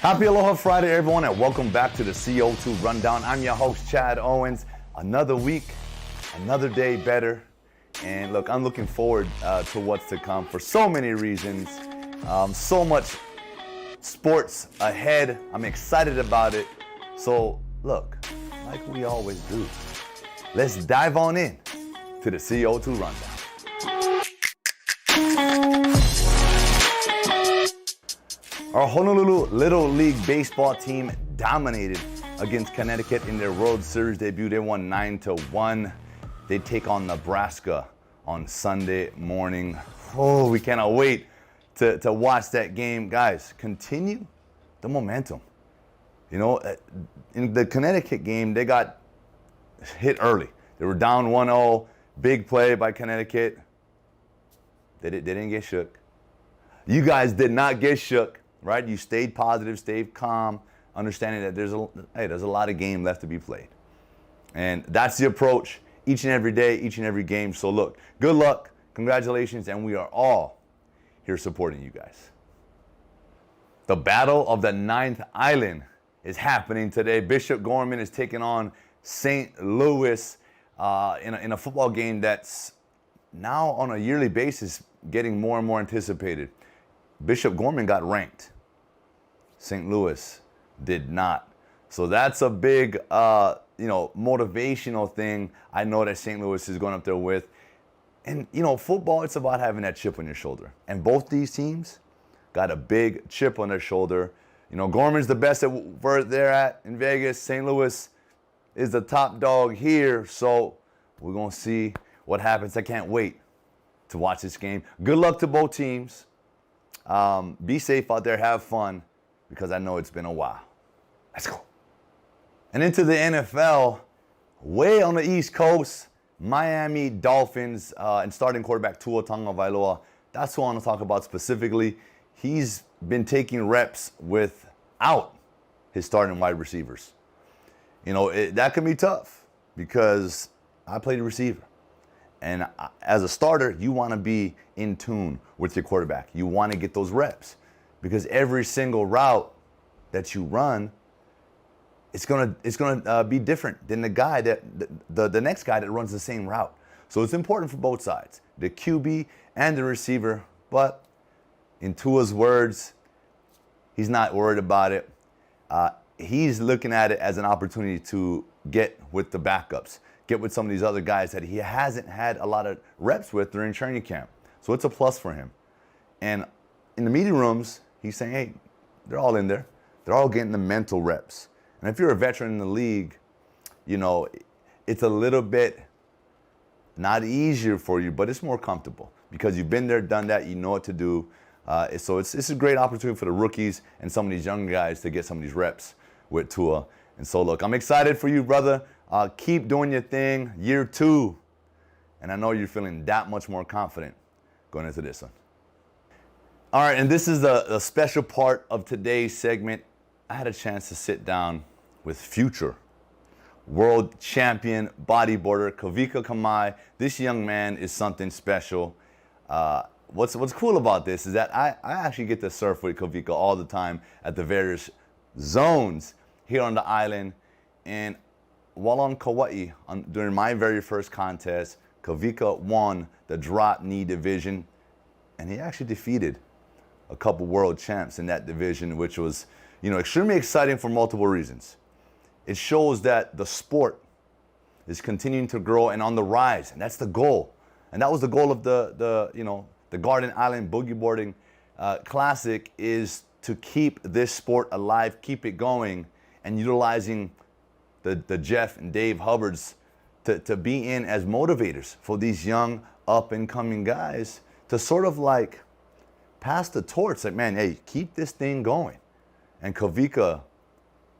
Happy Aloha Friday, everyone, and welcome back to the CO2 Rundown. I'm your host, Chad Owens. Another week, another day better. And look, I'm looking forward to what's to come for so many reasons. So much sports ahead. I'm excited about it. So look, like we always do, let's dive on in to the CO2 Rundown. Our Honolulu Little League baseball team dominated against Connecticut in their World Series debut. They won 9-1. They take on Nebraska on Sunday morning. Oh, we cannot wait to watch that game. Guys, continue the momentum. You know, in the Connecticut game, they got hit early. They were down 1-0. Big play by Connecticut. They didn't get shook. You guys did not get shook. Right? You stayed positive, stayed calm, understanding that there's a lot of game left to be played. And that's the approach each and every day, each and every game. So look, good luck, congratulations, and we are all here supporting you guys. The Battle of the Ninth Island is happening today. Bishop Gorman is taking on St. Louis in a football game that's now on a yearly basis getting more and more anticipated. Bishop Gorman got ranked. St. Louis did not. So that's a big, motivational thing I know that St. Louis is going up there with. And, football, it's about having that chip on your shoulder. And both these teams got a big chip on their shoulder. Gorman's the best at where they're at in Vegas. St. Louis is the top dog here. So we're going to see what happens. I can't wait to watch this game. Good luck to both teams. Be safe out there, have fun, because I know it's been a while. Let's go. And into the NFL, way on the East Coast, Miami Dolphins and starting quarterback Tua Tagovailoa. That's who I want to talk about specifically. He's been taking reps without his starting wide receivers. That can be tough because I played receiver. And as a starter, you want to be in tune with your quarterback. You want to get those reps because every single route that you run, it's gonna be different than the guy the next guy that runs the same route. So it's important for both sides, the QB and the receiver. But in Tua's words, he's not worried about it. He's looking at it as an opportunity to get with the backups. Get with some of these other guys that he hasn't had a lot of reps with during training camp. So it's a plus for him. And in the meeting rooms, he's saying, hey, they're all in there. They're all getting the mental reps. And if you're a veteran in the league, it's a little bit not easier for you, but it's more comfortable because you've been there, done that, you know what to do. So it's a great opportunity for the rookies and some of these young guys to get some of these reps with Tua. And so, look, I'm excited for you, brother. Keep doing your thing, year 2. And I know you're feeling that much more confident going into this one. All right, and this is the special part of today's segment. I had a chance to sit down with future world champion bodyboarder Kavika Kamai. This young man is something special. What's cool about this is that I actually get to surf with Kavika all the time at the various zones here on the island. And while on Kauai, during my very first contest, Kavika won the drop knee division, and he actually defeated a couple world champs in that division, which was, extremely exciting for multiple reasons. It shows that the sport is continuing to grow and on the rise, and that's the goal. And that was the goal of the Garden Island Boogie Boarding Classic, is to keep this sport alive, keep it going, and utilizing the Jeff and Dave Hubbards to be in as motivators for these young up-and-coming guys to sort of like pass the torch. Like, man, hey, keep this thing going. And Kavika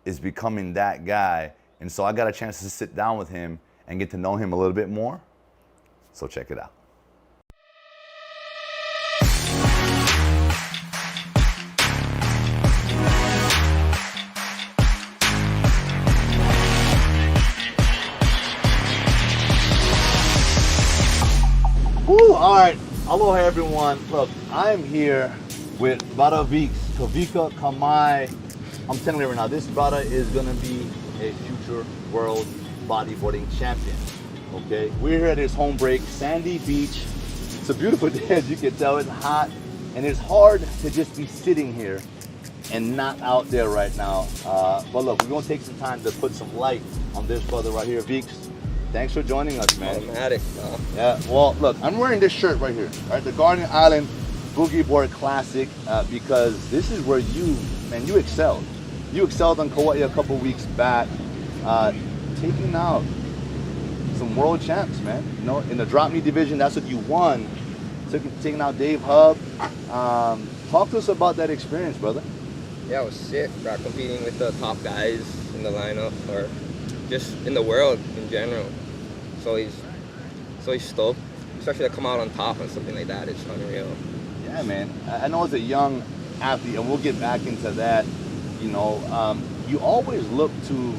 is becoming that guy. And so I got a chance to sit down with him and get to know him a little bit more. So check it out. Woo, all right, aloha everyone. Look, I'm here with Kavika Kamai. I'm telling you right now, this brother is gonna be a future world bodyboarding champion. Okay, we're here at his home break, Sandy Beach. It's a beautiful day, as you can tell. It's hot, and it's hard to just be sitting here and not out there right now. But look, we're gonna take some time to put some light on this brother right here. Veeks, thanks for joining us, man. Automatic, no? Yeah, well, look, I'm wearing this shirt right here, right? The Garden Island Boogie Board Classic, because this is where you excelled. You excelled on Kauai a couple weeks back, taking out some world champs, man. You know, in the drop knee division, that's what you won. Taking out Dave Hub. Talk to us about that experience, brother. Yeah, it was sick, bro. Competing with the top guys in the lineup, or just in the world in general. So he's stoked, especially to come out on top on something like that. It's unreal. Yeah, man. I know as a young athlete, and we'll get back into that. You know, you always look to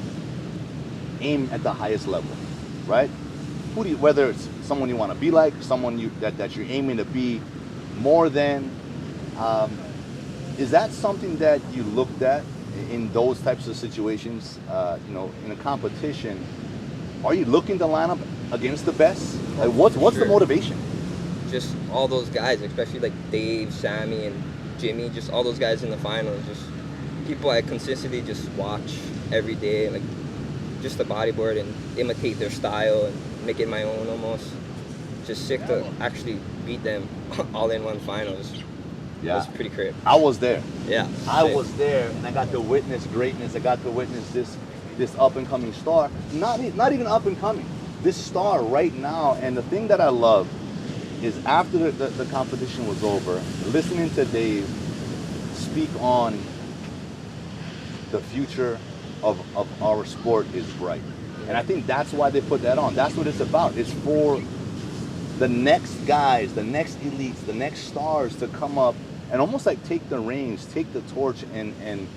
aim at the highest level, right? Whether it's someone you want to be like, someone that you're aiming to be more than. Is that something that you looked at in those types of situations? You know, in a competition, are you looking to line up against the best? Like, what's the motivation? Just all those guys, especially like Dave, Sammy, and Jimmy. Just all those guys in the finals. Just people I consistently just watch every day, like just to bodyboard and imitate their style and make it my own almost. Just sick to actually beat them all in one finals. Yeah, it was pretty crazy. I was there. Yeah, I was there, and I got to witness greatness. I got to witness this up and coming star. Not even up and coming. This star right now. And the thing that I love is after the competition was over, listening to Dave speak on the future of our sport is bright. And I think that's why they put that on. That's what it's about. It's for the next guys, the next elites, the next stars to come up and almost like take the reins, take the torch, and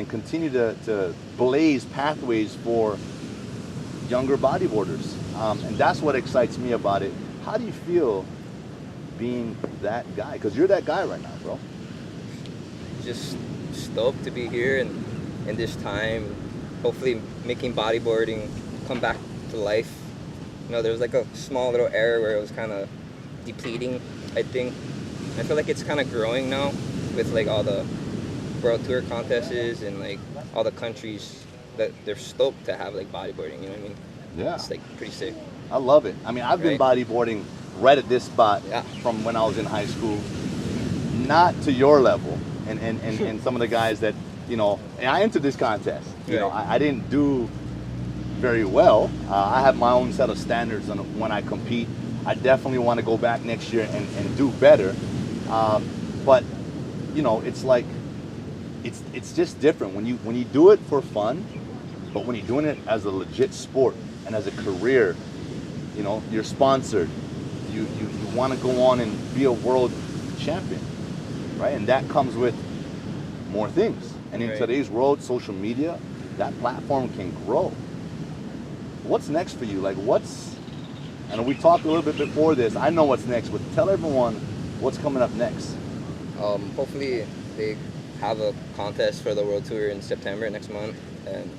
continue to blaze pathways for younger bodyboarders. And that's what excites me about it. How do you feel being that guy? Because you're that guy right now, bro. Just stoked to be here and in this time, hopefully making bodyboarding come back to life. You know, there was like a small little era where it was kind of depleting, I think. I feel like it's kind of growing now with like all the world tour contests and like all the countries that they're stoked to have like bodyboarding, you know what I mean? Yeah. It's like pretty sick. I love it. I mean, I've been bodyboarding right at this spot from when I was in high school. Not to your level and some of the guys that, you know, and I entered this contest. You know, I didn't do very well. I have my own set of standards on when I compete. I definitely want to go back next year and do better. But you know, it's like it's just different when you do it for fun, but when you're doing it as a legit sport and as a career, you know, you're sponsored. You want to go on and be a world champion, right? And that comes with more things. And in today's world, social media, that platform can grow. What's next for you? Like, and we talked a little bit before this. I know what's next, but tell everyone what's coming up next. Hopefully they have a contest for the World Tour in September next month, and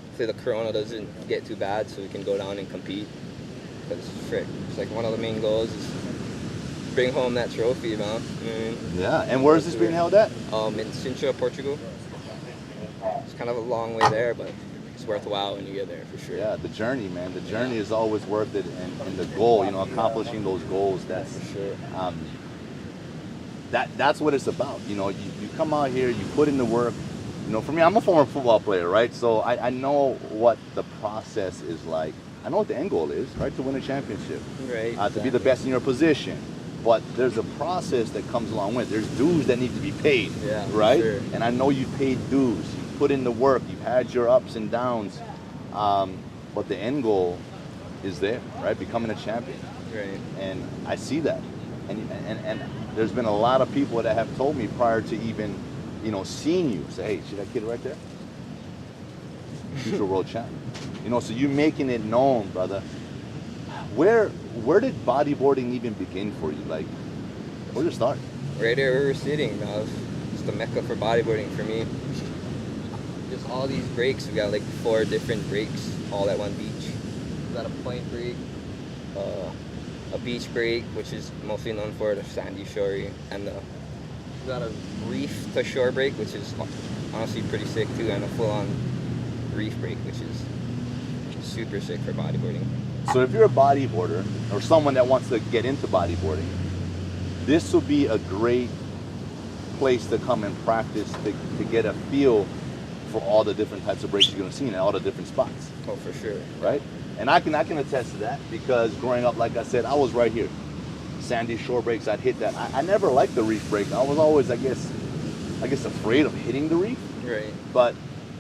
hopefully the corona doesn't get too bad so we can go down and compete. Because it's like one of the main goals is bring home that trophy, man. Yeah, and where is this being held at? In Sintra, Portugal. It's kind of a long way there, but it's worthwhile when you get there, for sure. Yeah, the journey, man. The journey is always worth it, and the goal, you know, accomplishing those goals, that's for sure. That's what it's about. You know, you come out here, you put in the work. You know, for me, I'm a former football player, right? So I know what the process is like. I know what the end goal is, right? To win a championship. Right. To be the best in your position. But there's a process that comes along with it. There's dues that need to be paid, right? Sure. And I know you paid dues. You put in the work. You've had your ups and downs. But the end goal is there, right? Becoming a champion. Right. And I see that. And there's been a lot of people that have told me prior to even, you know, seeing you, say, hey, see that kid right there? Future world champion. You know, so you making it known, brother. Where did bodyboarding even begin for you? Like, where did it start? Right here where we're sitting, man. It's the mecca for bodyboarding for me. there's all these breaks. We got like 4 different breaks all at one beach. We got a point break, a beach break, which is mostly known for the sandy shore, and we got a reef to shore break, which is honestly pretty sick too, and a full-on reef break, which is super sick for bodyboarding. So if you're a bodyboarder or someone that wants to get into bodyboarding, this will be a great place to come and practice to get a feel for all the different types of breaks you're going to see in all the different spots. Oh, for sure. Right? And I can attest to that, because growing up, like I said, I was right here. Sandy shore breaks, I'd hit that. I never liked the reef break. I was always, I guess afraid of hitting the reef. Right. But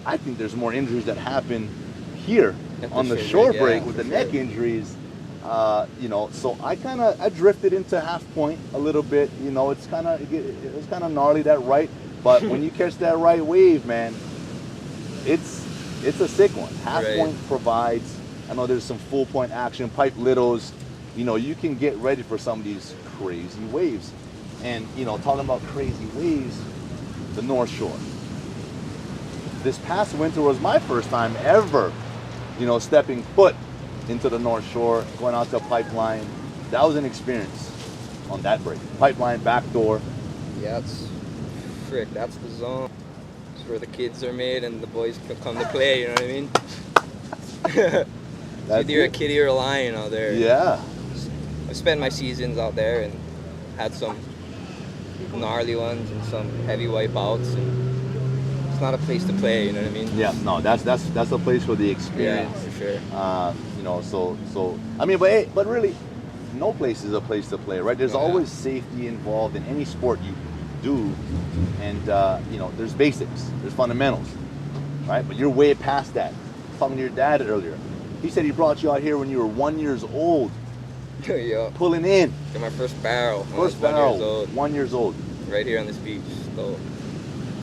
I think there's more injuries that happen here At on the shore shore break, break yeah, with for the neck sure. injuries. You know, so I drifted into half point a little bit. You know, it was kind of gnarly, that right. But when you catch that right wave, man, it's a sick one. Half Right. point provides. I know there's some full point action, pipe littles. You know, you can get ready for some of these crazy waves. And you know, talking about crazy waves, the North Shore. This past winter was my first time ever, you know, stepping foot into the North Shore, going out to a pipeline. That was an experience on that break. Pipeline, backdoor. Yeah, that's the zone. It's where the kids are made and the boys come to play, you know what I mean? That's Either a it. kitty or a lion out there. Yeah. I spent my seasons out there and had some gnarly ones and some heavy wipeouts, and it's not a place to play, you know what I mean? Yeah, no, that's a place for the Yeah, experience. for sure. You know, so I mean, but really, no place is a place to play, right? There's Yeah. always safety involved in any sport you do, and you know, there's basics, there's fundamentals, right? But you're way past that. Talking to your dad earlier, he said he brought you out here when you were 1 year old, Yeah. pulling in. Got my first barrel when I was First 1 barrel, years old, 1 year old. right here on this beach. So